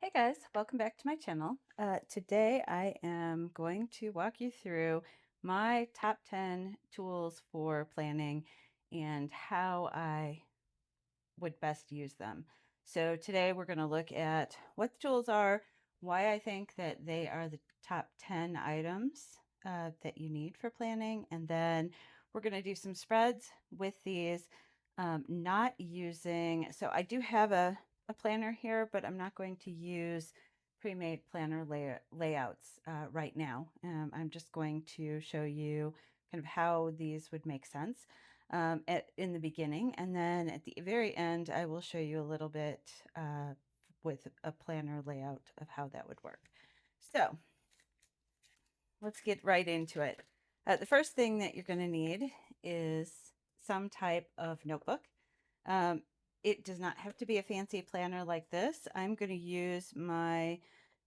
Hey guys, welcome back to my channel. Today I am going to walk you through my top 10 tools for planning and how I would best use them. So today we're going to look at what the tools are, why I think that they are the top 10 items that you need for planning, and then we're going to do some spreads with these, not using, so I do have a planner here, but I'm not going to use pre-made planner layouts right now. I'm just going to show you kind of how these would make sense in the beginning, and then at the very end I will show you a little bit with a planner layout of how that would work. So let's get right into it. The first thing that you're going to need is some type of notebook. It does not have to be a fancy planner like this. I'm going to use my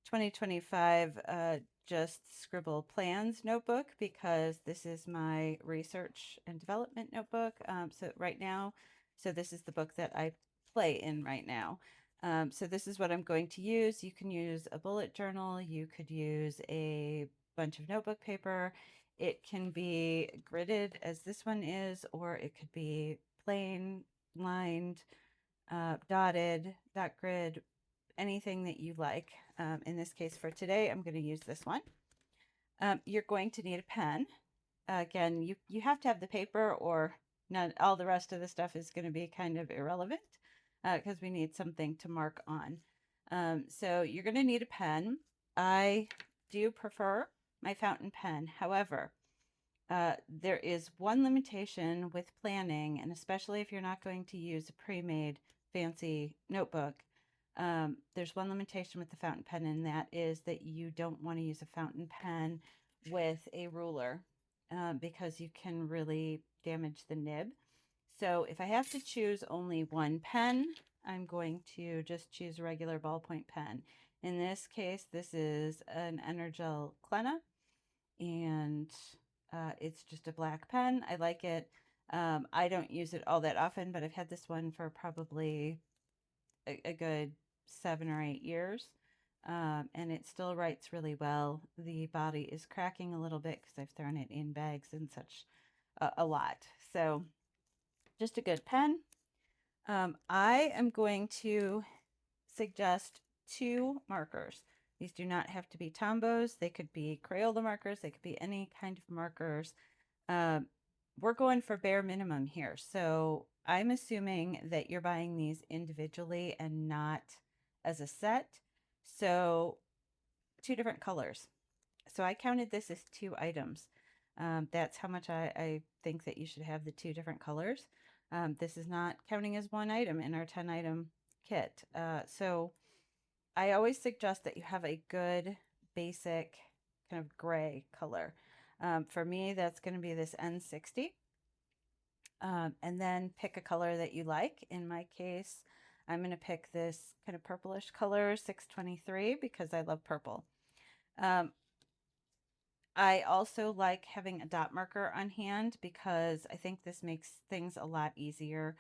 2025 Just Scribble Plans notebook because this is my research and development notebook. So this is the book that I play in right now. So this is what I'm going to use. You can use a bullet journal. You could use a bunch of notebook paper. It can be gridded as this one is, or it could be plain, lined, dotted, dot grid, anything that you like. In this case for today, I'm going to use this one. You're going to need a pen. Again, you have to have the paper or not. All the rest of the stuff is going to be kind of irrelevant because we need something to mark on. So you're going to need a pen. I do prefer my fountain pen. However, there is one limitation with planning, and especially if you're not going to use a pre-made fancy notebook, there's one limitation with the fountain pen, and that is that you don't want to use a fountain pen with a ruler because you can really damage the nib. So if I have to choose only one pen, I'm going to just choose a regular ballpoint pen. In this case, this is an Energel Clena, and it's just a black pen. I like it. I don't use it all that often, but I've had this one for probably a good 7 or 8 years. And it still writes really well. The body is cracking a little bit because I've thrown it in bags and such a lot. So just a good pen. I am going to suggest 2 markers. These do not have to be Tombows. They could be Crayola markers. They could be any kind of markers. We're going for bare minimum here. So I'm assuming that you're buying these individually and not as a set. So 2 different colors. So I counted this as 2 items. That's how much I think that you should have the 2 different colors. This is not counting as 1 item in our 10 item kit. So I always suggest that you have a good basic kind of gray color. For me, that's going to be this N60. And then pick a color that you like. In my case, I'm going to pick this kind of purplish color, 623, because I love purple. I also like having a dot marker on hand because I think this makes things a lot easier.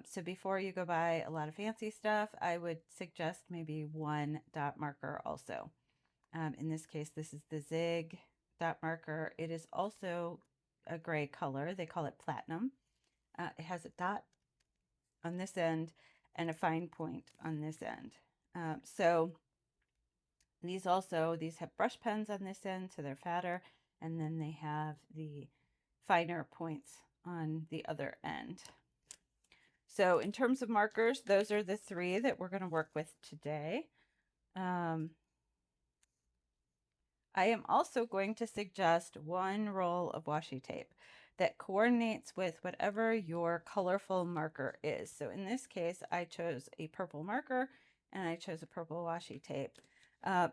So before you go buy a lot of fancy stuff, I would suggest maybe 1 dot marker also. In this case, this is the Zig Dot Marker. It is also a gray color. They call it platinum. It has a dot on this end and a fine point on this end. So these have brush pens on this end, so they're fatter, and then they have the finer points on the other end. So in terms of markers, those are the 3 that we're going to work with today. I am also going to suggest 1 roll of washi tape that coordinates with whatever your colorful marker is. So in this case, I chose a purple marker and I chose a purple washi tape. I'm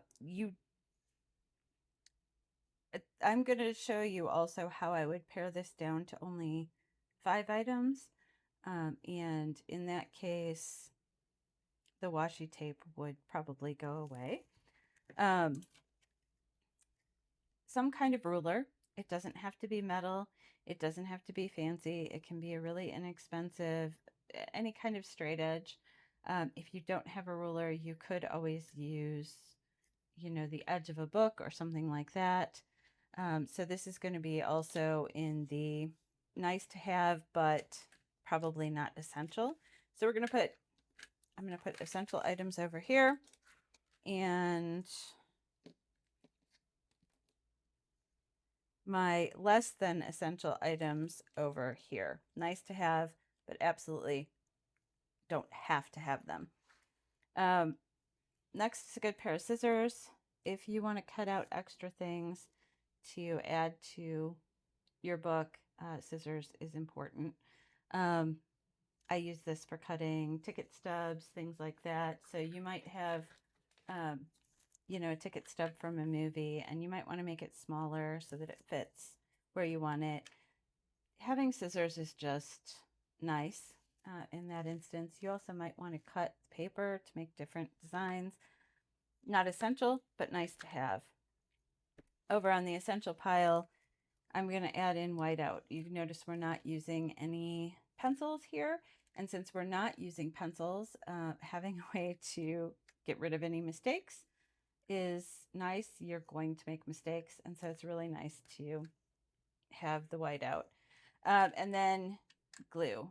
going to show you also how I would pare this down to only 5 items. And in that case, the washi tape would probably go away. Some kind of ruler. It doesn't have to be metal. It doesn't have to be fancy. It can be a really inexpensive, any kind of straight edge. If you don't have a ruler, you could always use, you know, the edge of a book or something like that. So this is going to be also in the nice to have, but probably not essential. So I'm going to put essential items over here, and my less than essential items over here. Nice to have, but absolutely don't have to have them. Next is a good pair of scissors. If you want to cut out extra things to add to your book, scissors is important. I use this for cutting ticket stubs, things like that. So you might have, you know, a ticket stub from a movie, and you might want to make it smaller so that it fits where you want it. Having scissors is just nice in that instance. You also might want to cut paper to make different designs. Not essential, but nice to have. Over on the essential pile, I'm going to add in whiteout. You notice we're not using any pencils here. And since we're not using pencils, having a way to get rid of any mistakes is nice. You're going to make mistakes, and so it's really nice to have the whiteout. And then glue,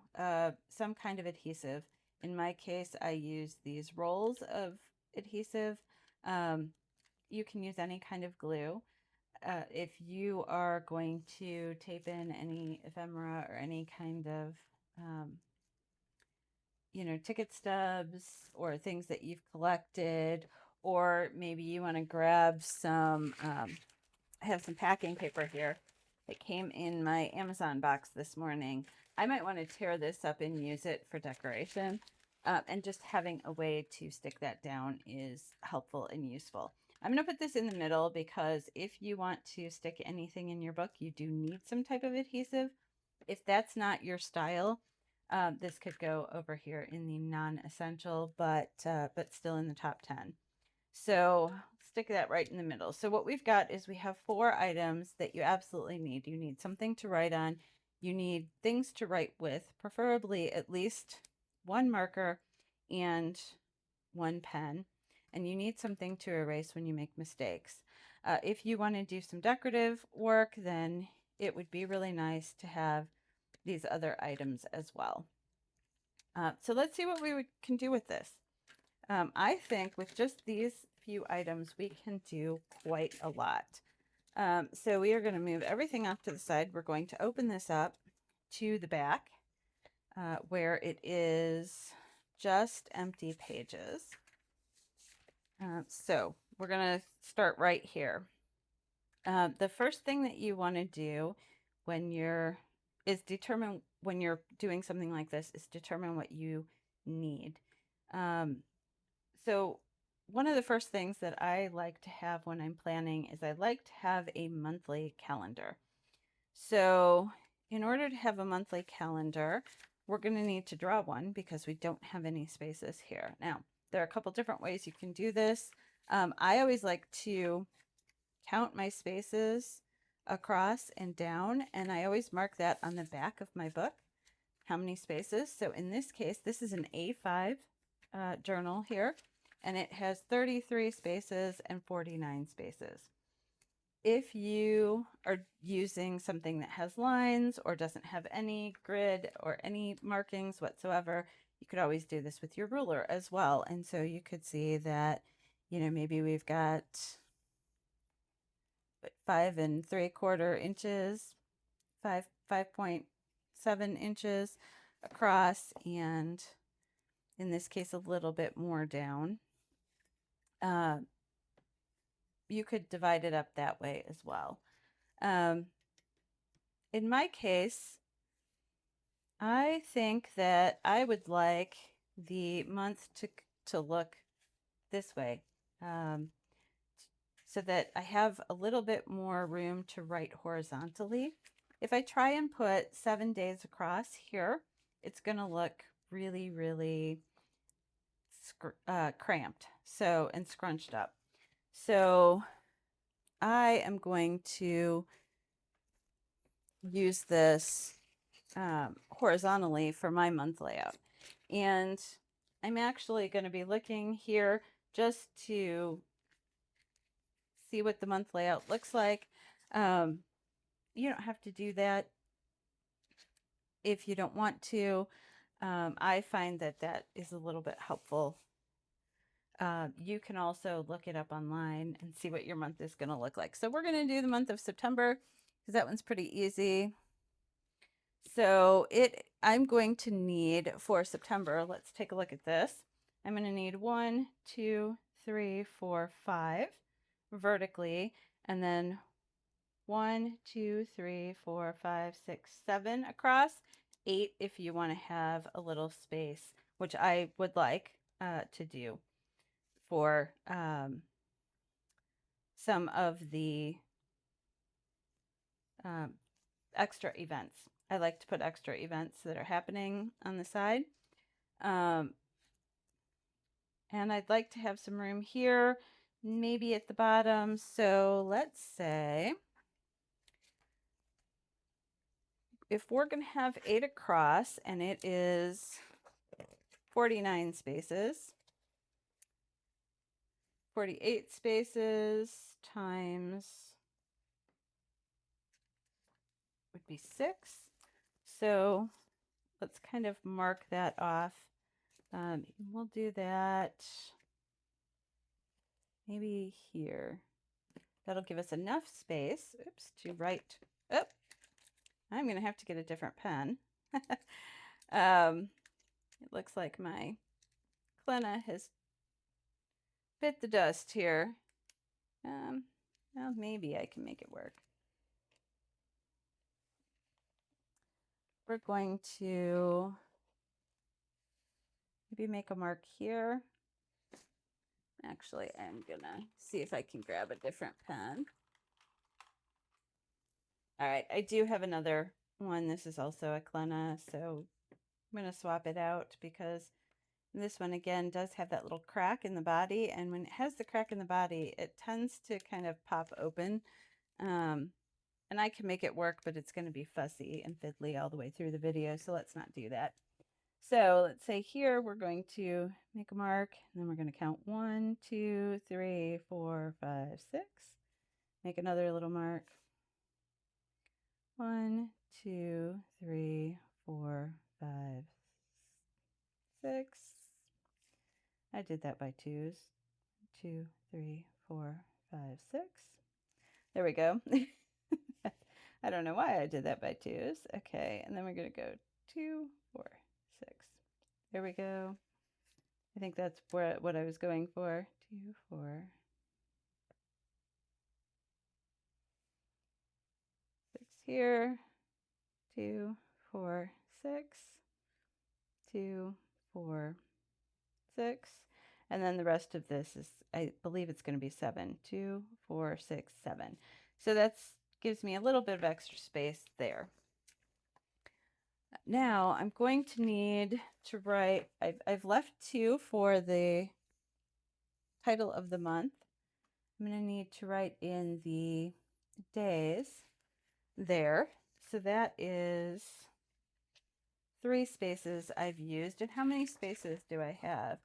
some kind of adhesive. In my case, I use these rolls of adhesive. You can use any kind of glue. If you are going to tape in any ephemera or any kind of, you know, ticket stubs or things that you've collected, or maybe you want to grab some, I have some packing paper here that came in my Amazon box this morning. I might want to tear this up and use it for decoration. And just having a way to stick that down is helpful and useful. I'm going to put this in the middle because if you want to stick anything in your book, you do need some type of adhesive. If that's not your style, this could go over here in the non-essential, but still in the top 10. So stick that right in the middle. So what we've got is we have 4 items that you absolutely need. You need something to write on. You need things to write with, preferably at least 1 marker and 1 pen. And you need something to erase when you make mistakes. If you want to do some decorative work, then it would be really nice to have these other items as well. So let's see what we can do with this. I think with just these few items, we can do quite a lot. So we are going to move everything off to the side. We're going to open this up to the back where it is just empty pages. So we're going to start right here. The first thing that you want to do when you're doing something like this is determine what you need. So one of the first things that I like to have when I'm planning is I like to have a monthly calendar. So in order to have a monthly calendar, we're going to need to draw one because we don't have any spaces here. Now, there are a couple different ways you can do this. I always like to count my spaces across and down, and I always mark that on the back of my book, how many spaces. So in this case, this is an A5 journal here, and it has 33 spaces and 49 spaces. If you are using something that has lines or doesn't have any grid or any markings whatsoever, you could always do this with your ruler as well. And so you could see that, you know, maybe we've got 5 3/4 inches, 5.7 inches across, and in this case a little bit more down. You could divide it up that way as well. In my case, I think that I would like the month to look this way, so that I have a little bit more room to write horizontally. If I try and put 7 days across here, it's going to look really, really cramped, and scrunched up. So I am going to use this horizontally for my month layout. And I'm actually going to be looking here just to see what the month layout looks like. You don't have to do that if you don't want to. I find that that is a little bit helpful. You can also look it up online and see what your month is going to look like. So we're going to do the month of September because that one's pretty easy. So I'm going to need for September, let's take a look at this. I'm going to need 1, 2, 3, 4, 5 vertically, and then 1, 2, 3, 4, 5, 6, 7 across, 8 if you want to have a little space, which I would like to do for some of the extra events. I like to put extra events that are happening on the side. And I'd like to have some room here, maybe at the bottom. So let's say if we're going to have 8 across and it is 49 spaces, 48 spaces times would be 6. So let's kind of mark that off. We'll do that maybe here. That'll give us enough space, oops, to write. Oh, I'm going to have to get a different pen. It looks like my Clenna has bit the dust here. Well, maybe I can make it work. We're going to maybe make a mark here. Actually, I'm gonna see if I can grab a different pen. All right, I do have another one. This is also a Clenna, so I'm gonna swap it out because this one again does have that little crack in the body, and when it has the crack in the body, it tends to kind of pop open. And I can make it work, but it's going to be fussy and fiddly all the way through the video, so let's not do that. So let's say here we're going to make a mark, and then we're going to count 1, 2, 3, 4, 5, 6. Make another little mark. 1, 2, 3, 4, 5, 6. I did that by twos. 2, 3, 4, 5, 6. There we go. I don't know why I did that by twos. Okay, and then we're going to go 2, 4, 6. There we go. I think that's what I was going for. 2, 4, 6 here. 2, 4, 6. 2, 4, 6. And then the rest of this is, I believe it's going to be 7. 2, 4, 6, 7. So that gives me a little bit of extra space there. Now I'm going to need to write, I've left 2 for the title of the month. I'm going to need to write in the days there. So that is 3 spaces I've used. And how many spaces do I have?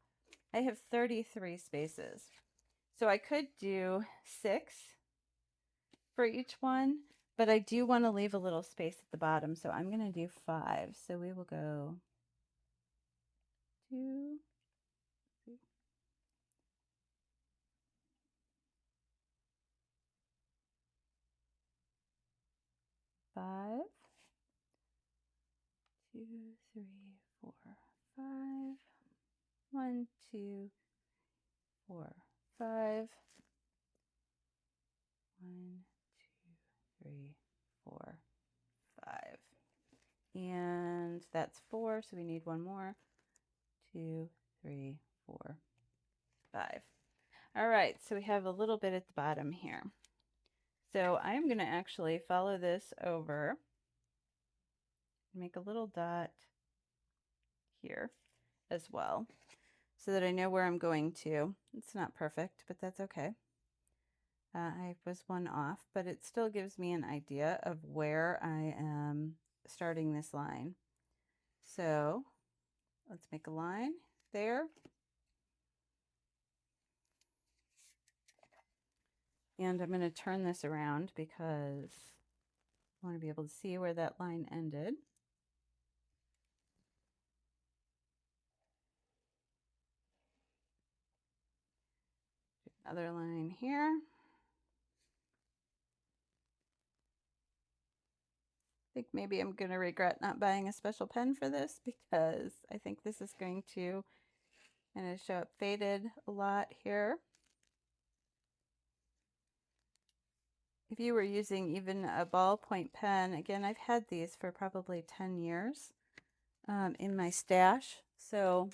I have 33 spaces. So I could do 6 for each one, but I do want to leave a little space at the bottom. So I'm going to do 5. So we will go 2, 3, 5, 2, 3, 4, 5, 1, 2, 4, 5, 1, 2, 3, 4, 5. And that's 4, so we need one more. 2, 3, 4, 5. All right, so we have a little bit at the bottom here. So I'm going to actually follow this over, make a little dot here as well, so that I know where I'm going to. It's not perfect, but that's okay. I was one off, but it still gives me an idea of where I am starting this line. So let's make a line, there. And I'm going to turn this around because I want to be able to see where that line ended. Another line here. I think maybe I'm going to regret not buying a special pen for this because I think this is going to kind of show up faded a lot here. If you were using even a ballpoint pen, again, I've had these for probably 10 years in my stash. So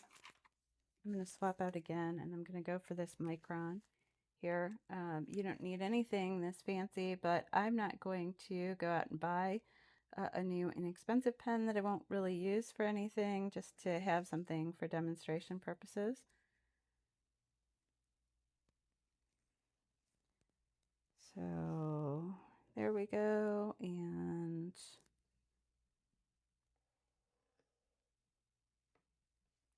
I'm going to swap out again, and I'm going to go for this micron here. You don't need anything this fancy, but I'm not going to go out and buy a new inexpensive pen that I won't really use for anything, just to have something for demonstration purposes. So there we go, and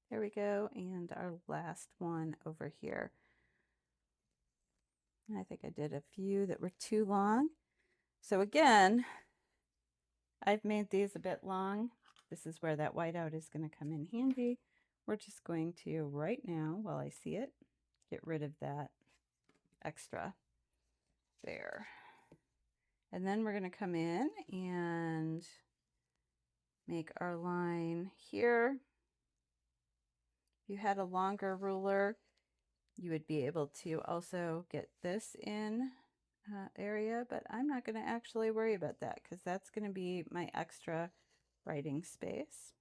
there we go, and our last one over here. I think I did a few that were too long. So again, I've made these a bit long. This is where that whiteout is going to come in handy. We're just going to, right now, while I see it, get rid of that extra there. And then we're going to come in and make our line here. If you had a longer ruler, you would be able to also get this in area, but I'm not going to actually worry about that because that's going to be my extra writing space.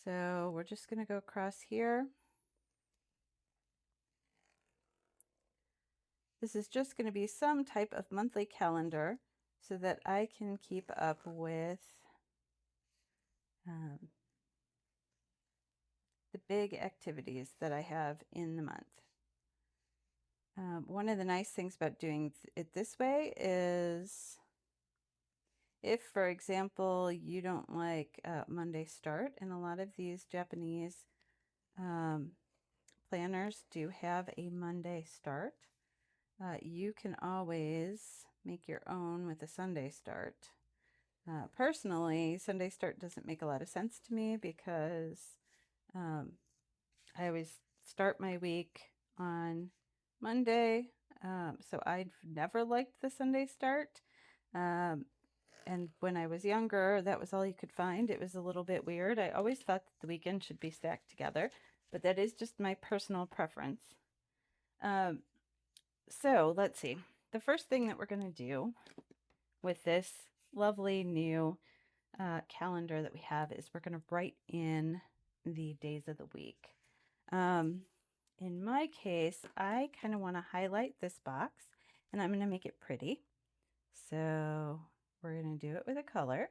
So we're just going to go across here. This is just going to be some type of monthly calendar so that I can keep up with the big activities that I have in the month. One of the nice things about doing it this way is if, for example, you don't like Monday start, and a lot of these Japanese planners do have a Monday start, you can always make your own with a Sunday start. Personally, Sunday start doesn't make a lot of sense to me because I always start my week on Monday, so I've never liked the Sunday start. And when I was younger, that was all you could find. It was a little bit weird. I always thought that the weekend should be stacked together, but that is just my personal preference. So let's see. The first thing that we're going to do with this lovely new calendar that we have is we're going to write in the days of the week. In my case, I kind of want to highlight this box, and I'm going to make it pretty. So we're going to do it with a color.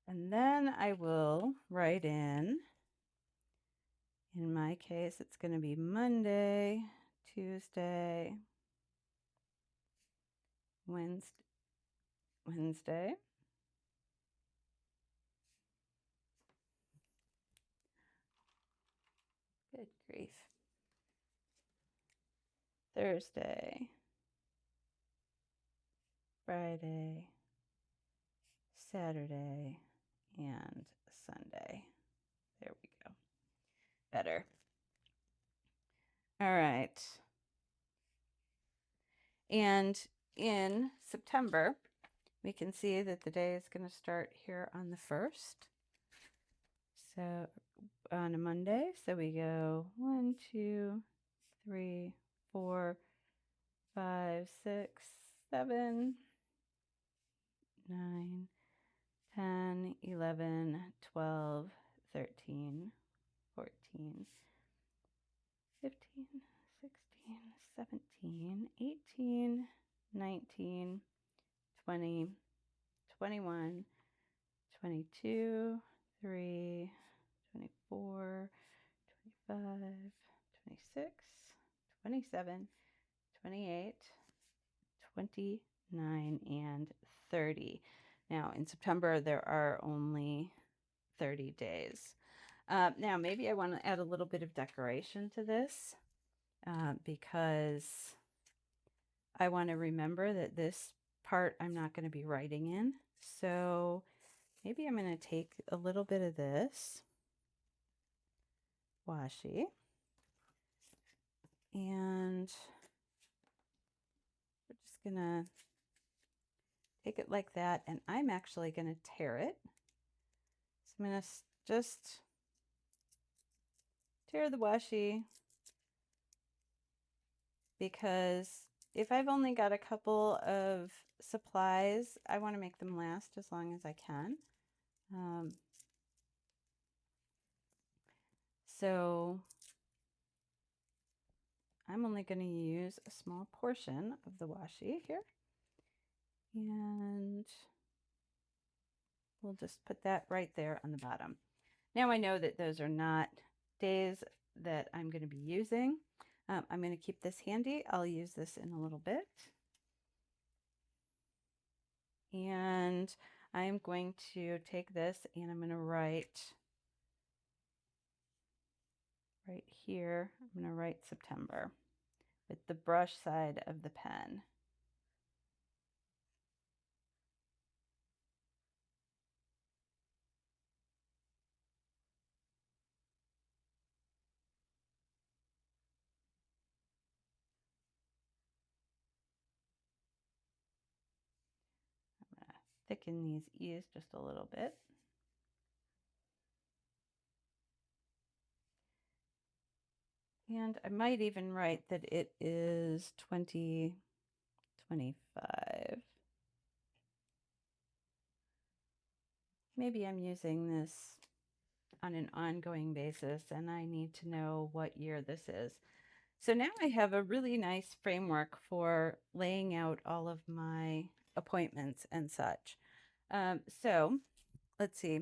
And then I will write in my case, it's going to be Monday, Tuesday, Wednesday, good grief, Thursday, Friday, Saturday, and Sunday. There we go. Better. All right. And in September, we can see that the day is going to start here on the 1st. So on a Monday, so we go 1, 2, 3, 4, 5, 6, 7, 9, 10, 11, 12, 13, 14, 15, 16, 17, 18, 19, 20, 21, 22, 3, 24, 25, 26, 27, 28, 29, and 30. Now in September there are only 30 days. Now, maybe I want to add a little bit of decoration to this because I want to remember that this part I'm not going to be writing in. So maybe I'm going to take a little bit of this washi and we're just going to take it like that, and I'm actually going to tear it. So I'm going to just tear the washi because if I've only got a couple of supplies, I want to make them last as long as I can. So I'm only going to use a small portion of the washi here. And we'll just put that right there on the bottom. Now I know that those are not days that I'm going to be using. I'm going to keep this handy. I'll use this in a little bit. And I'm going to take this and I'm going to write right here. I'm going to write September with the brush side of the pen. Thicken these E's just a little bit. And I might even write that it is 2025. Maybe I'm using this on an ongoing basis and I need to know what year this is. So now I have a really nice framework for laying out all of my appointments and such. So let's see.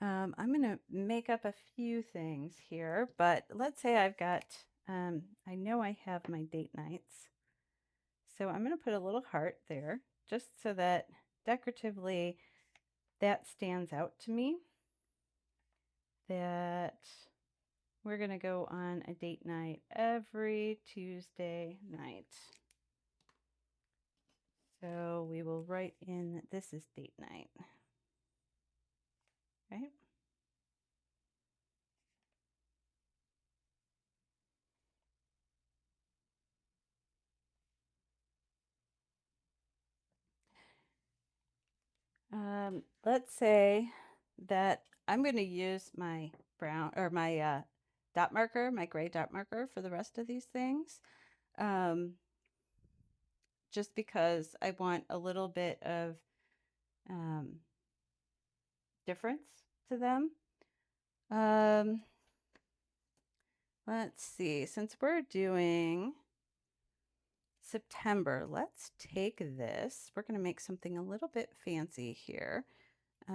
I'm going to make up a few things here, but let's say I've got, I know I have my date nights. So I'm going to put a little heart there just so that decoratively that stands out to me, that we're going to go on a date night every Tuesday night. So we will write in that this is date night, right? Let's say that I'm going to use my brown or my dot marker, my gray dot marker for the rest of these things. Just because I want a little bit of difference to them. Let's see, since we're doing September, let's take this. We're going to make something a little bit fancy here. We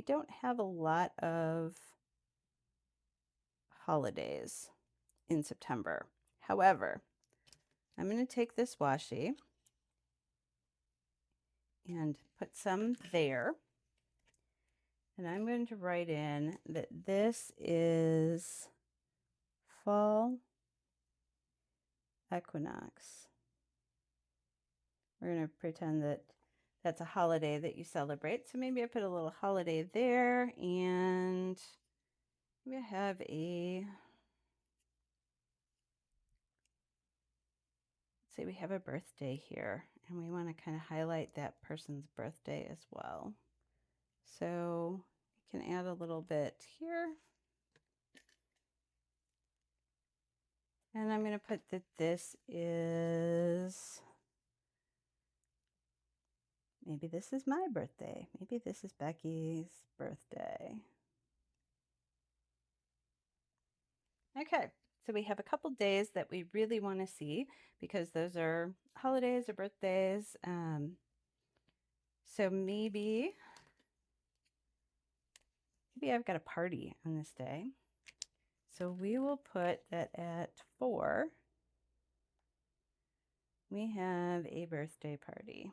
don't have a lot of holidays in September. However, I'm going to take this washi and put some there. And I'm going to write in that this is fall equinox. We're going to pretend that that's a holiday that you celebrate. So maybe I put a little holiday there, and maybe I have a, let's say we have a birthday here, and we want to kind of highlight that person's birthday as well. So you can add a little bit here. And I'm going to put that this is, maybe this is my birthday. Maybe this is Becky's birthday. Okay, so we have a couple days that we really want to see because those are holidays or birthdays. So maybe I've got a party on this day. So we will put that at 4. We have a birthday party.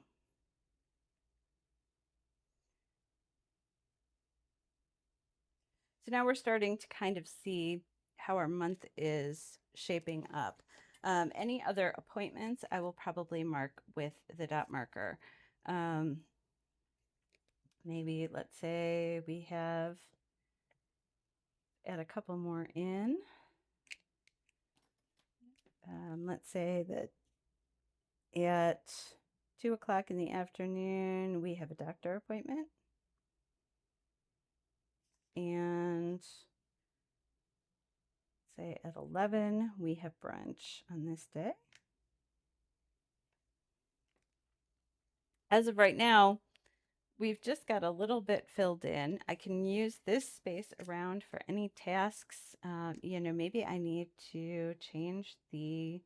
So now we're starting to kind of see how our month is shaping up. Any other appointments, I will probably mark with the dot marker. Maybe let's say we have add a couple more in. Let's say that at 2 o'clock in the afternoon, we have a doctor appointment. And say at 11, we have brunch on this day. As of right now, we've just got a little bit filled in. I can use this space around for any tasks. You know, maybe I need to change the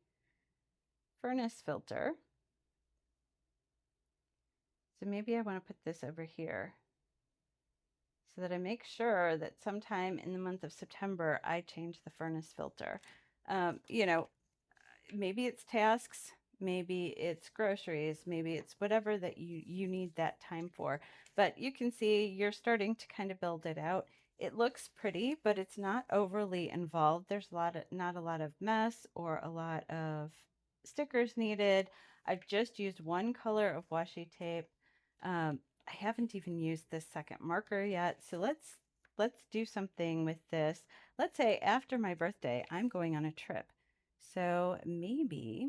furnace filter. So maybe I want to put this over here so that I make sure that sometime in the month of September, I change the furnace filter. You know, maybe it's tasks, maybe it's groceries, maybe it's whatever that you need that time for. But you can see you're starting to kind of build it out. It looks pretty, but it's not overly involved. There's not a lot of mess or a lot of stickers needed. I've just used one color of washi tape. I haven't even used this second marker yet. So let's do something with this. Let's say after my birthday, I'm going on a trip. So maybe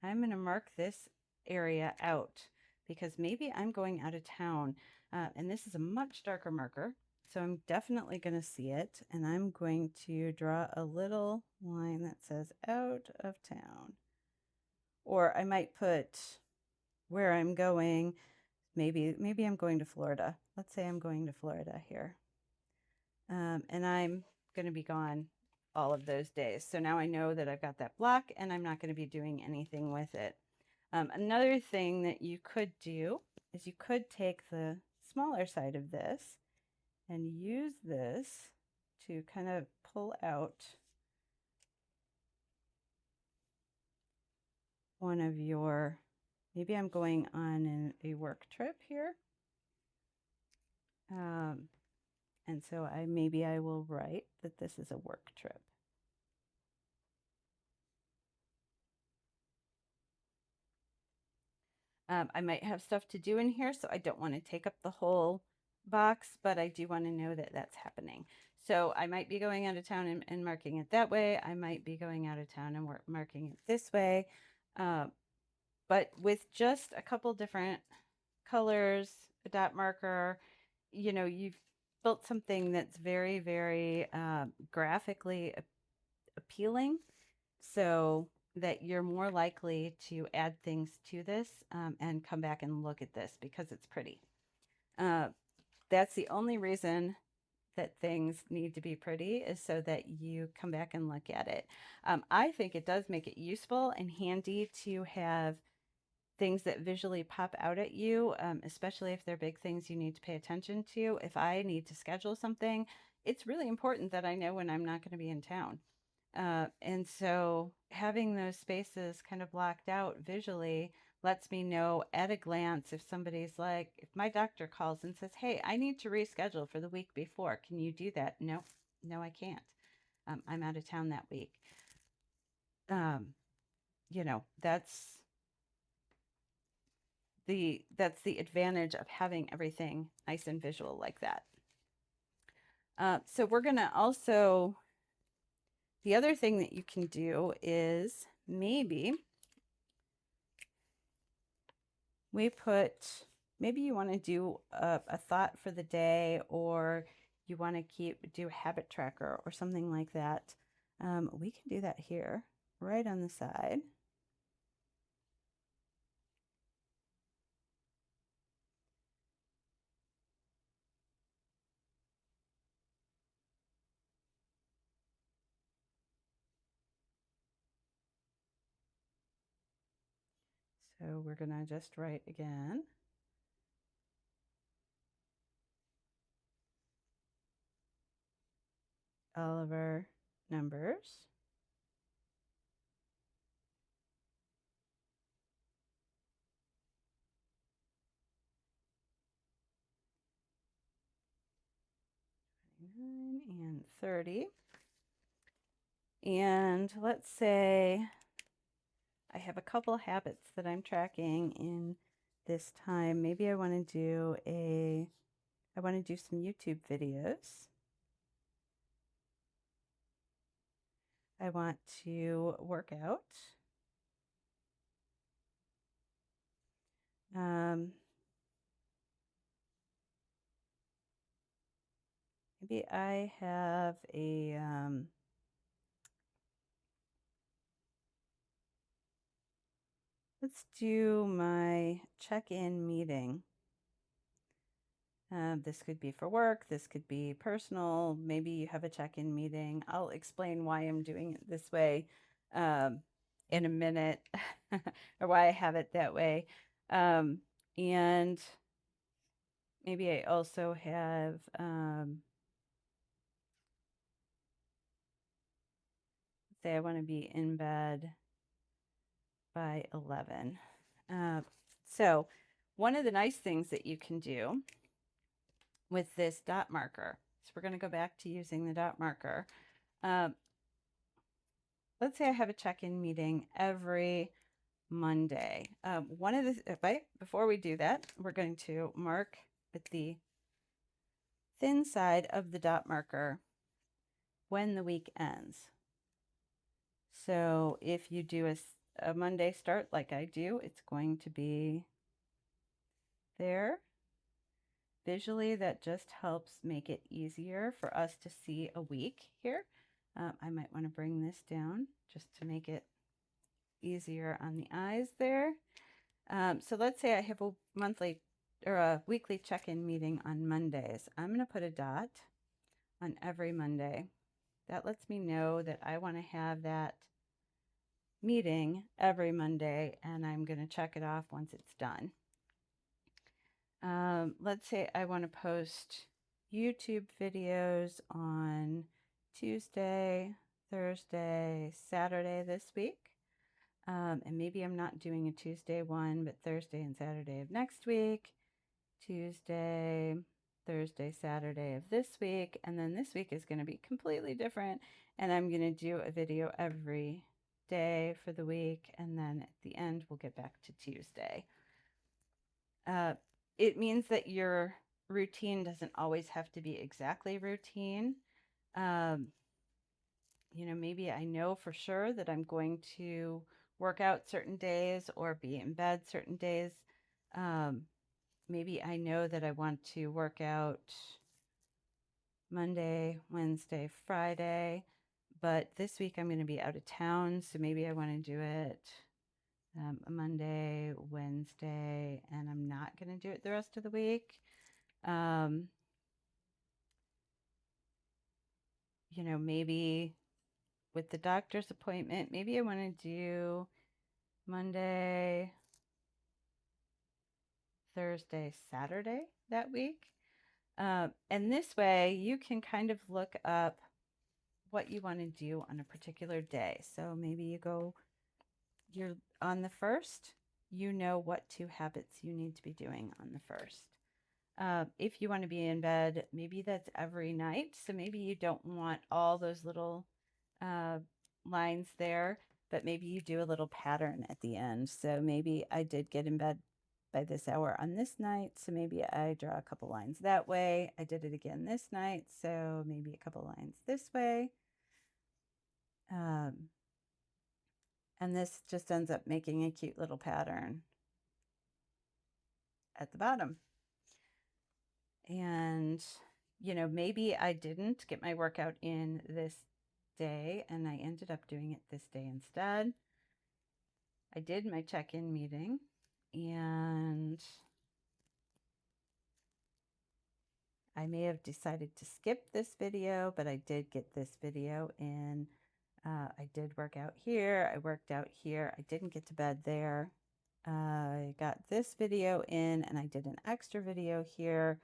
I'm going to mark this area out because maybe I'm going out of town. And this is a much darker marker. So I'm definitely going to see it. And I'm going to draw a little line that says out of town. Or I might put where I'm going. Maybe I'm going to Florida. Let's say I'm going to Florida here. And I'm going to be gone all of those days. So now I know that I've got that block and I'm not going to be doing anything with it. Another thing that you could do is you could take the smaller side of this and use this to kind of pull out one of your, maybe I'm going on a work trip here. And so maybe I will write that this is a work trip. I might have stuff to do in here, so I don't want to take up the whole box, but I do want to know that that's happening. So I might be going out of town and marking it that way. I might be going out of town and marking it this way. But with just a couple different colors, a dot marker, you know, you've built something that's very, very graphically appealing. So that you're more likely to add things to this and come back and look at this because it's pretty. That's the only reason that things need to be pretty is so that you come back and look at it. I think it does make it useful and handy to have things that visually pop out at you, especially if they're big things you need to pay attention to. If I need to schedule something, it's really important that I know when I'm not going to be in town. And so having those spaces kind of blocked out visually lets me know at a glance if somebody's like, if my doctor calls and says, hey, I need to reschedule for the week before, can you do that? No, I can't. I'm out of town that week. You know, that's the advantage of having everything nice and visual like that. So we're going to also, the other thing that you can do is maybe maybe you want to do a thought for the day, or you want to do a habit tracker or something like that. We can do that here, right on the side. So we're going to just write again. All of our numbers. 29 and 30. And let's say I have a couple habits that I'm tracking in this time. Maybe I want to do some YouTube videos. I want to work out. Maybe I have a let's do my check-in meeting. This could be for work, this could be personal, maybe you have a check-in meeting. I'll explain why I'm doing it this way in a minute, or why I have it that way. And maybe I also have say I want to be in bed by 11. So one of the nice things that you can do with this dot marker, so we're going to go back to using the dot marker. Let's say I have a check-in meeting every Monday. Before we do that, we're going to mark with the thin side of the dot marker when the week ends. So if you do a Monday start like I do, it's going to be there. Visually, that just helps make it easier for us to see a week here. I might want to bring this down just to make it easier on the eyes there. So let's say I have a monthly or a weekly check-in meeting on Mondays. I'm going to put a dot on every Monday. That lets me know that I want to have that meeting every Monday, and I'm going to check it off once it's done. Let's say I want to post YouTube videos on Tuesday, Thursday, Saturday this week. And maybe I'm not doing a Tuesday one, but Thursday and Saturday of next week, Tuesday, Thursday, Saturday of this week, and then this week is going to be completely different, and I'm going to do a video every day for the week, and then at the end we'll get back to Tuesday. It means that your routine doesn't always have to be exactly routine. Maybe I know for sure that I'm going to work out certain days or be in bed certain days. Maybe I know that I want to work out Monday, Wednesday, Friday, but this week I'm going to be out of town, so maybe I want to do it Monday, Wednesday, and I'm not going to do it the rest of the week. Maybe with the doctor's appointment, maybe I want to do Monday, Thursday, Saturday that week. And this way you can kind of look up what you want to do on a particular day. So maybe you're on the 1st, you know what 2 habits you need to be doing on the 1st. If you want to be in bed, maybe that's every night. So maybe you don't want all those little lines there, but maybe you do a little pattern at the end. So maybe I did get in bed by this hour on this night, so maybe I draw a couple lines that way. I did it again this night, so maybe a couple lines this way. And this just ends up making a cute little pattern at the bottom. And, maybe I didn't get my workout in this day and I ended up doing it this day instead. I did my check-in meeting and I may have decided to skip this video, but I did get this video in. I did work out here. I worked out here. I didn't get to bed there. I got this video in and I did an extra video here.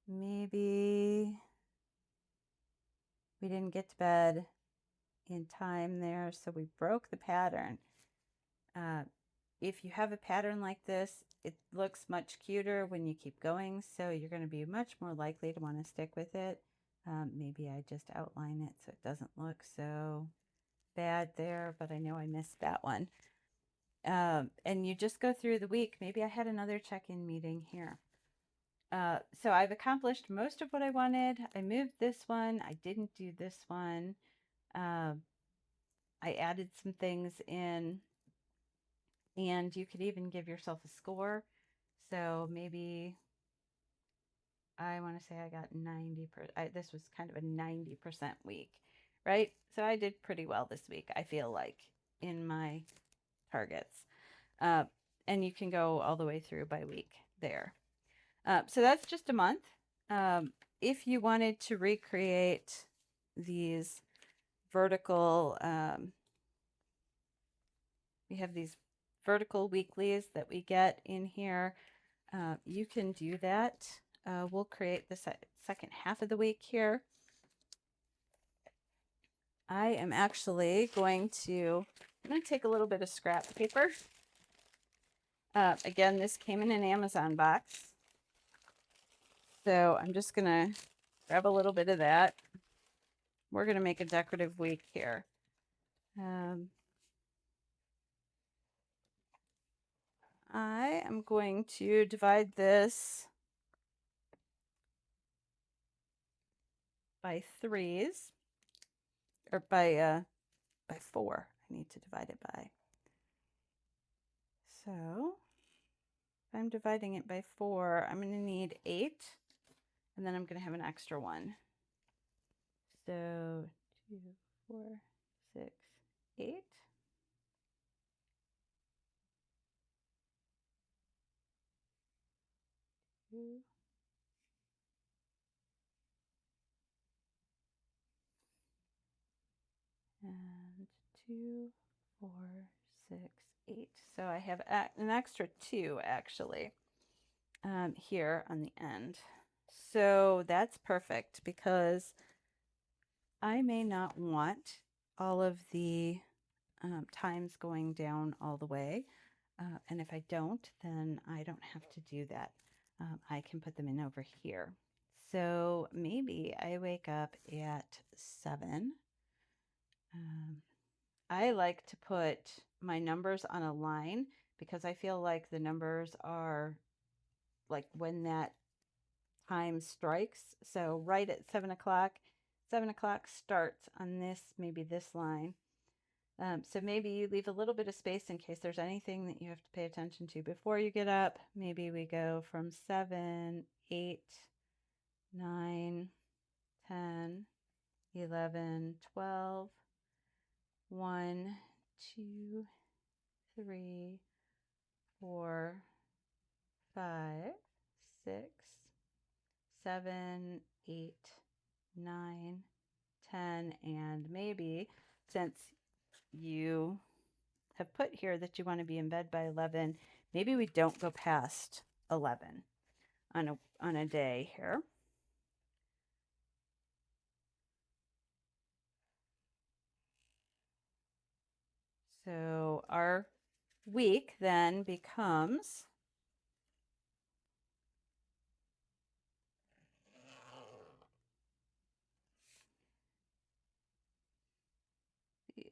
Maybe we didn't get to bed in time there, so we broke the pattern. If you have a pattern like this, it looks much cuter when you keep going, so you're going to be much more likely to want to stick with it. Maybe I just outline it so it doesn't look so bad there, but I know I missed that one. And you just go through the week. Maybe I had another check-in meeting here. So I've accomplished most of what I wanted. I moved this one. I didn't do this one. I added some things in, and you could even give yourself a score. So maybe I want to say I got 90%. This was kind of a 90% week, right? So I did pretty well this week, I feel like, in my targets. And you can go all the way through by week there. So that's just a month. If you wanted to recreate these vertical, we have these vertical weeklies that we get in here. You can do that. We'll create the second half of the week here. I am actually I'm going to take a little bit of scrap paper. Again, this came in an Amazon box. So I'm just going to grab a little bit of that. We're going to make a decorative week here. I am going to divide this by threes, or by 4. I need to divide it by. So if I'm dividing it by 4, I'm going to need 8, and then I'm going to have an extra one. So 2, 4, 6, 8. Two. And 2, 4, 6, 8. So I have an extra 2 actually here on the end. So that's perfect because I may not want all of the times going down all the way. And if I don't, then I don't have to do that. I can put them in over here. So maybe I wake up at 7. I like to put my numbers on a line because I feel like the numbers are like when that time strikes. So right at 7 o'clock, 7 o'clock starts on this, maybe this line. So maybe you leave a little bit of space in case there's anything that you have to pay attention to before you get up. Maybe we go from 7, 8, 9, 10, 11, 12, 1, 2, 3, 4, 5, 6, 7, 8, 9, 10, and maybe since you have put here that you want to be in bed by 11, maybe we don't go past 11 on a day here. So our week then becomes these.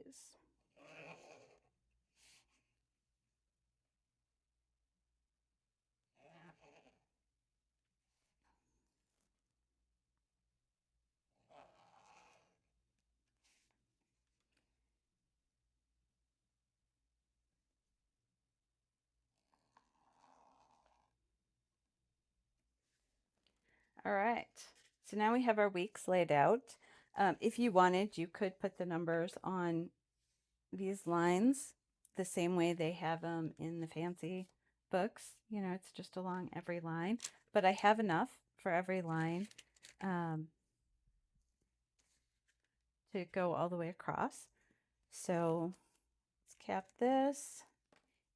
All right, so now we have our weeks laid out. If you wanted, you could put the numbers on these lines the same way they have them in the fancy books. You know, it's just along every line, but I have enough for every line to go all the way across. So let's cap this,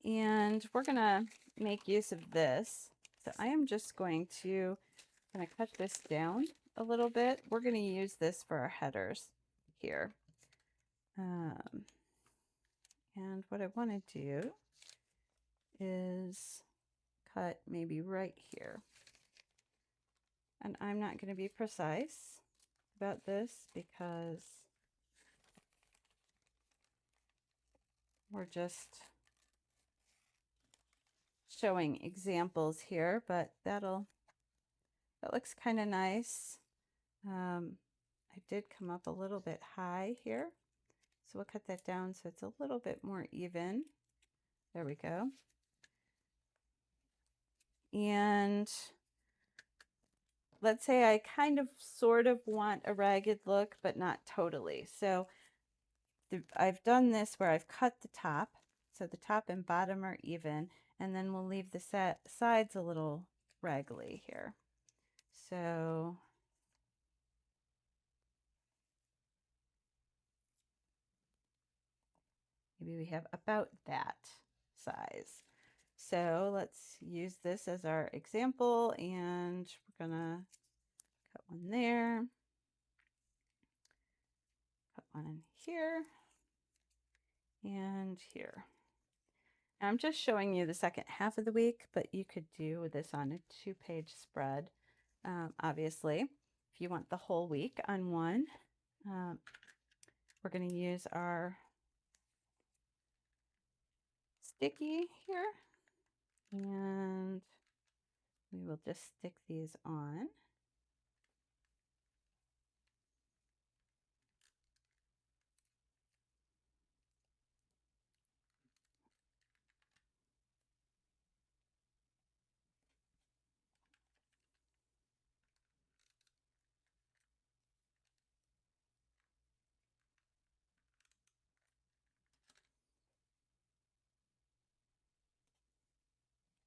and we're gonna make use of this. So I am just going to cut this down a little bit. We're going to use this for our headers here. And what I want to do is cut maybe right here. And I'm not going to be precise about this because we're just showing examples here, but that looks kind of nice. I did come up a little bit high here, so we'll cut that down so it's a little bit more even. There we go. And let's say I kind of sort of want a ragged look, but not totally. So I've done this where I've cut the top, so the top and bottom are even, and then we'll leave the sides a little raggedy here. So maybe we have about that size. So let's use this as our example, and we're gonna cut one there, put one in here, and here. I'm just showing you the second half of the week, but you could do this on a 2-page spread, obviously. If you want the whole week on one, we're going to use our sticky here, and we will just stick these on.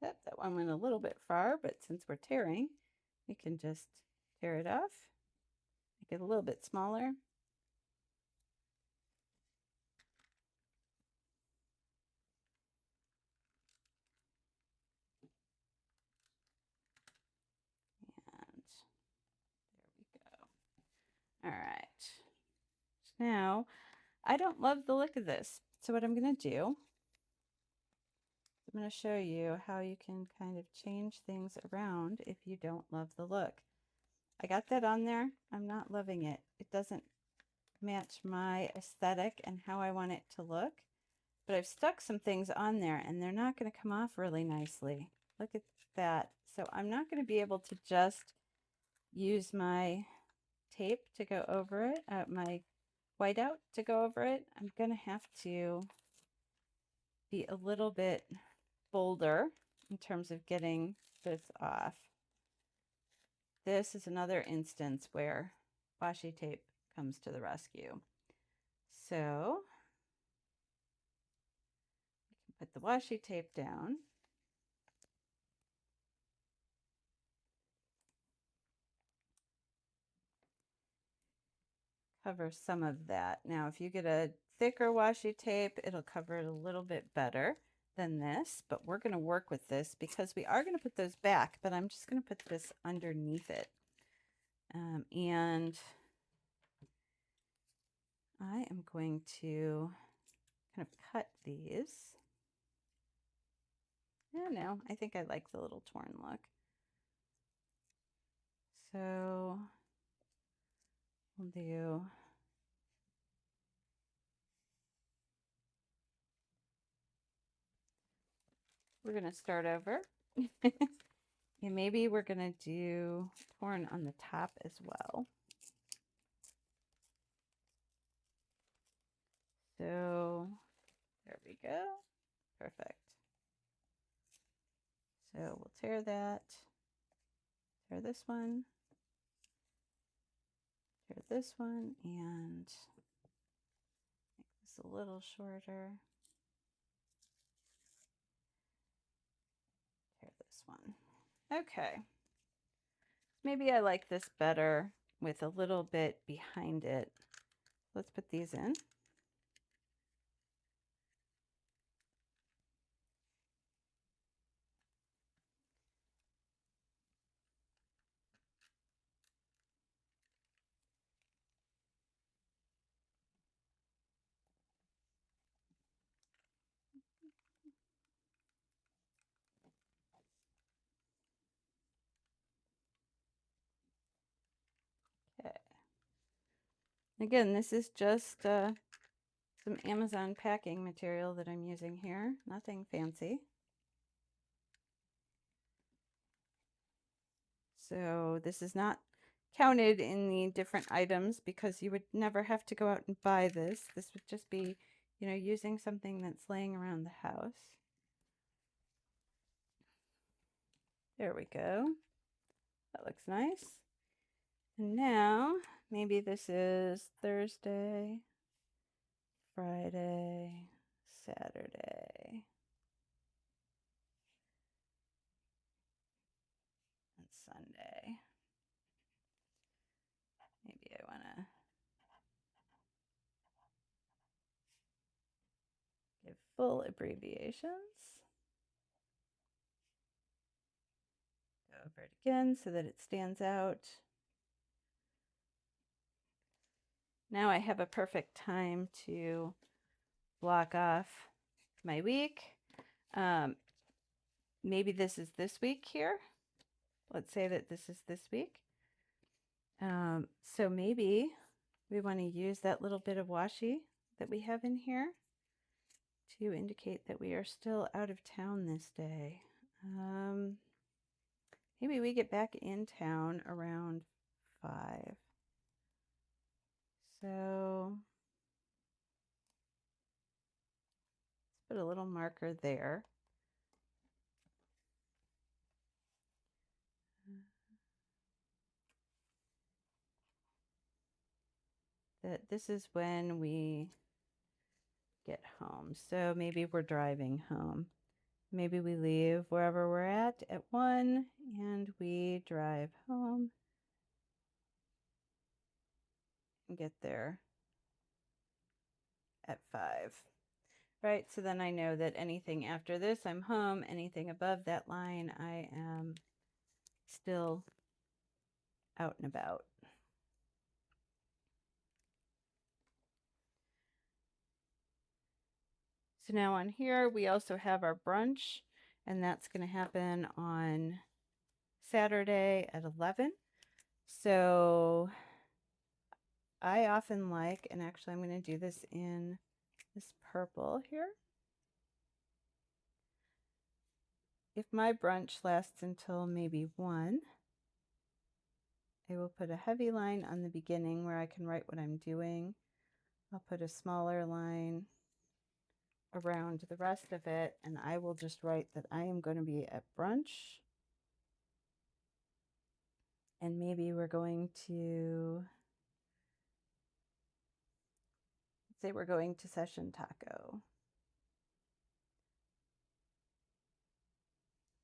Yep, that one went a little bit far, but since we're tearing, we can just tear it off, make it a little bit smaller. And there we go. All right. Now, I don't love the look of this. So what I'm going to do, I'm going to show you how you can kind of change things around if you don't love the look. I got that on there. I'm not loving it. It doesn't match my aesthetic and how I want it to look. But I've stuck some things on there and they're not going to come off really nicely. Look at that. So I'm not going to be able to just use my tape to go over it, my whiteout to go over it. I'm going to have to be a little bit bolder in terms of getting this off. This is another instance where washi tape comes to the rescue. So we can put the washi tape down. Cover some of that. Now, if you get a thicker washi tape, it'll cover it a little bit better than this, but we're going to work with this because we are going to put those back, but I'm just going to put this underneath it. And I am going to kind of cut these. Yeah, no, I think I like the little torn look. So we'll do we're going to start over. And maybe we're going to do torn on the top as well. So there we go. Perfect. So we'll tear that, tear this one, tear this one, and make this a little shorter. Tear this one. Okay. Maybe I like this better with a little bit behind it. Let's put these in. Again, this is just some Amazon packing material that I'm using here. Nothing fancy. So this is not counted in the different items because you would never have to go out and buy this. This would just be, you know, using something that's laying around the house. There we go. That looks nice. And now maybe this is Thursday, Friday, Saturday, and Sunday. Maybe I want to give full abbreviations. Go over it again so that it stands out. Now I have a perfect time to block off my week. Maybe this is this week here. Let's say that this is this week. So maybe we want to use that little bit of washi that we have in here to indicate that we are still out of town this day. Maybe we get back in town around 5. So let's put a little marker there. That this is when we get home. So maybe we're driving home. Maybe we leave wherever we're at 1 and we drive home and get there at 5. Right, so then I know that anything after this, I'm home. Anything above that line, I am still out and about. So now on here, we also have our brunch, and that's going to happen on Saturday at 11. So I often like, and actually I'm going to do this in this purple here. If my brunch lasts until maybe 1, I will put a heavy line on the beginning where I can write what I'm doing. I'll put a smaller line around the rest of it, and I will just write that I am going to be at brunch. And maybe we're going to, say we're going to Session Taco.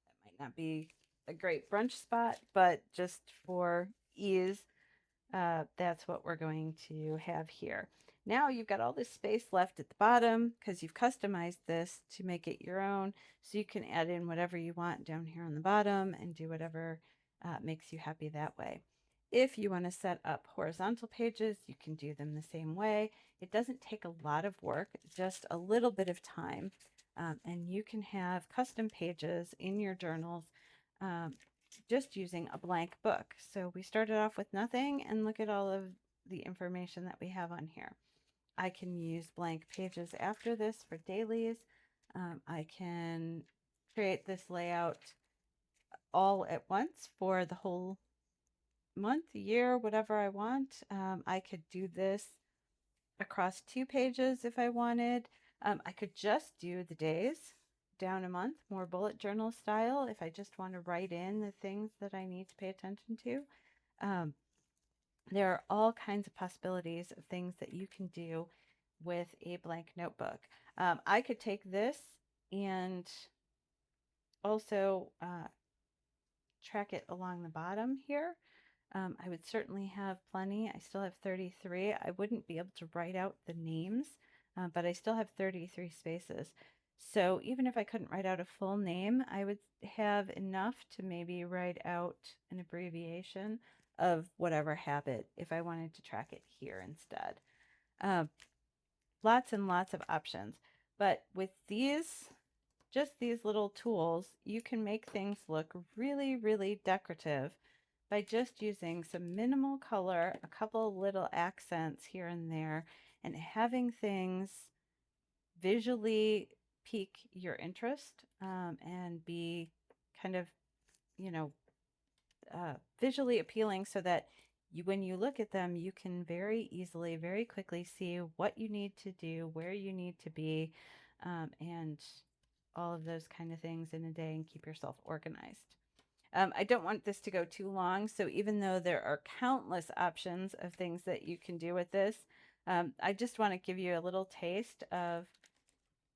That might not be a great brunch spot, but just for ease, that's what we're going to have here. Now you've got all this space left at the bottom because you've customized this to make it your own. So you can add in whatever you want down here on the bottom and do whatever makes you happy that way. If you want to set up horizontal pages, you can do them the same way. It doesn't take a lot of work, just a little bit of time. And you can have custom pages in your journals just using a blank book. So we started off with nothing, and look at all of the information that we have on here. I can use blank pages after this for dailies. I can create this layout all at once for the whole month, year, whatever I want. I could do this across 2 pages if I wanted. I could just do the days down a month, more bullet journal style, if I just want to write in the things that I need to pay attention to. There are all kinds of possibilities of things that you can do with a blank notebook. I could take this and also track it along the bottom here. I would certainly have plenty. I still have 33. I wouldn't be able to write out the names, but I still have 33 spaces. So even if I couldn't write out a full name, I would have enough to maybe write out an abbreviation of whatever habit if I wanted to track it here instead. Lots and lots of options. But with these, just these little tools, you can make things look really, really decorative by just using some minimal color, a couple little accents here and there, and having things visually pique your interest, and be kind of, you know, visually appealing so that when you look at them, you can very easily, very quickly see what you need to do, where you need to be, and all of those kind of things in a day, and keep yourself organized. I don't want this to go too long, so even though there are countless options of things that you can do with this, I just want to give you a little taste of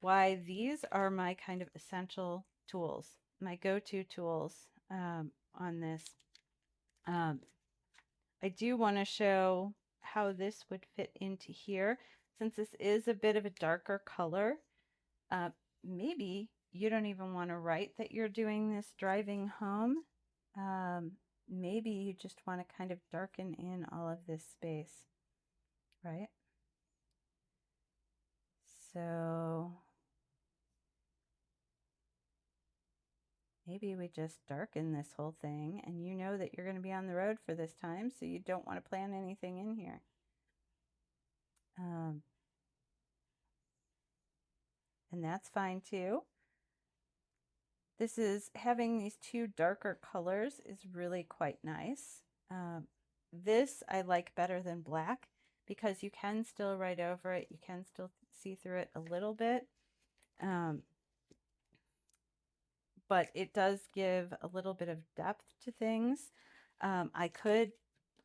why these are my kind of essential tools, my go-to tools on this. I do want to show how this would fit into here. Since this is a bit of a darker color, uh, maybe you don't even want to write that you're doing this driving home. Maybe you just want to kind of darken in all of this space, right? So maybe we just darken this whole thing, and you know that you're going to be on the road for this time, so you don't want to plan anything in here. And that's fine too. This is having these two darker colors is really quite nice. This I like better than black because you can still write over it. You can still see through it a little bit. But it does give a little bit of depth to things. I could,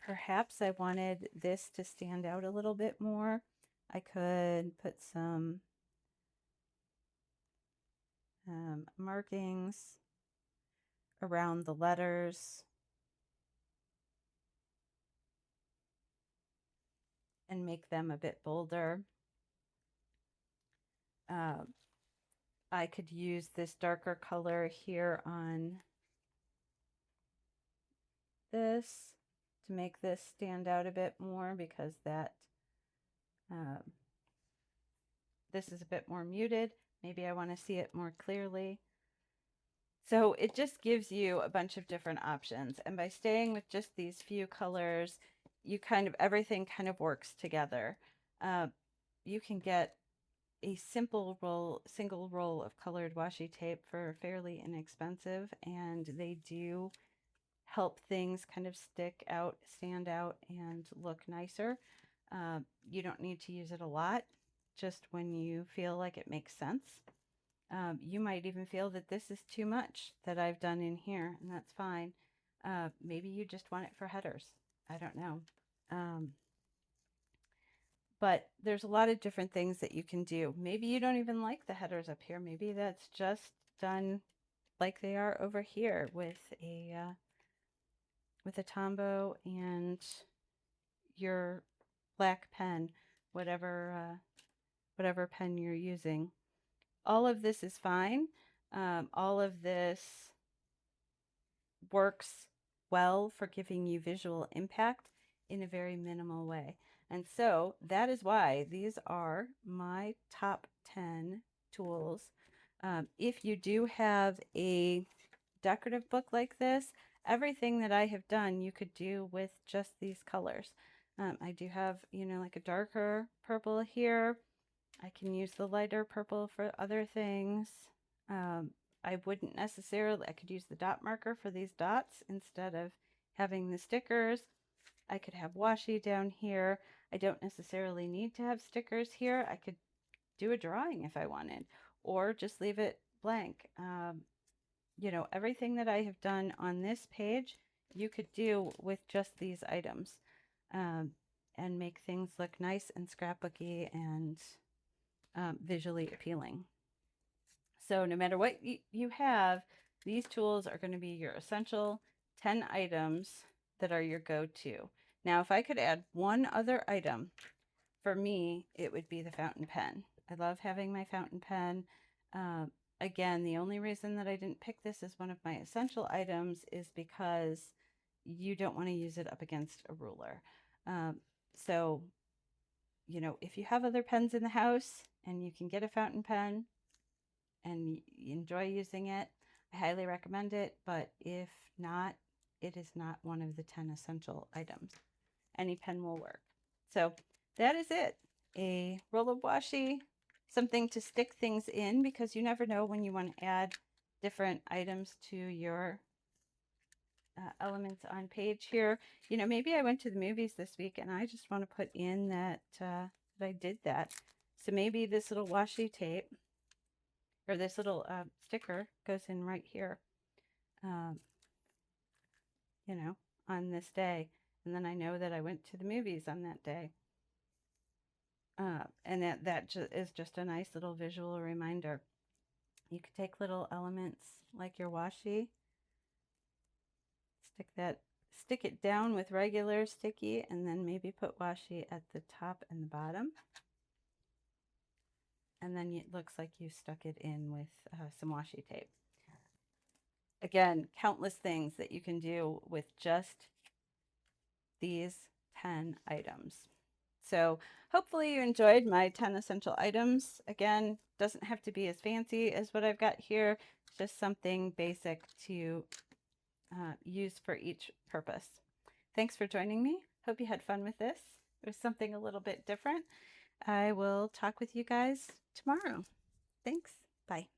perhaps I wanted this to stand out a little bit more. I could put some markings around the letters and make them a bit bolder. I could use this darker color here on this to make this stand out a bit more, because that this is a bit more muted. Maybe I want to see it more clearly. So it just gives you a bunch of different options. And by staying with just these few colors, you kind of, everything kind of works together. You can get a single roll of colored washi tape for fairly inexpensive, and they do help things kind of stick out, stand out, and look nicer. You don't need to use it a lot, just when you feel like it makes sense. You might even feel that this is too much that I've done in here, and that's fine. Maybe you just want it for headers. I don't know. But there's a lot of different things that you can do. Maybe you don't even like the headers up here. Maybe that's just done like they are over here with a Tombow and your black pen, whatever pen you're using. All of this is fine. All of this works well for giving you visual impact in a very minimal way. And so that is why these are my top 10 tools. If you do have a decorative book like this, everything that I have done you could do with just these colors. I do have, you know, like a darker purple here. I can use the lighter purple for other things. I wouldn't necessarily, I could use the dot marker for these dots instead of having the stickers. I could have washi down here. I don't necessarily need to have stickers here. I could do a drawing if I wanted, or just leave it blank. You know, everything that I have done on this page, you could do with just these items, and make things look nice and scrapbooky and visually appealing. So no matter what you have, these tools are going to be your essential 10 items that are your go-to. Now, if I could add one other item, for me, it would be the fountain pen. I love having my fountain pen. Again, the only reason that I didn't pick this as one of my essential items is because you don't want to use it up against a ruler. So, you know, if you have other pens in the house and you can get a fountain pen and you enjoy using it, I highly recommend it. But if not, it is not one of the 10 essential items. Any pen will work. So that is it. A roll of washi, something to stick things in, because you never know when you want to add different items to your elements on page here. You know, maybe I went to the movies this week and I just want to put in that, that I did that. So maybe this little washi tape or this little sticker goes in right here, you know, on this day. And then I know that I went to the movies on that day. And that is just a nice little visual reminder. You could take little elements like your washi, stick it down with regular sticky, and then maybe put washi at the top and the bottom. And then it looks like you stuck it in with some washi tape. Again, countless things that you can do with just these 10 items. So hopefully you enjoyed my 10 essential items. Again, doesn't have to be as fancy as what I've got here. It's just something basic to use for each purpose. Thanks for joining me. Hope you had fun with this. It was something a little bit different. I will talk with you guys tomorrow. Thanks. Bye.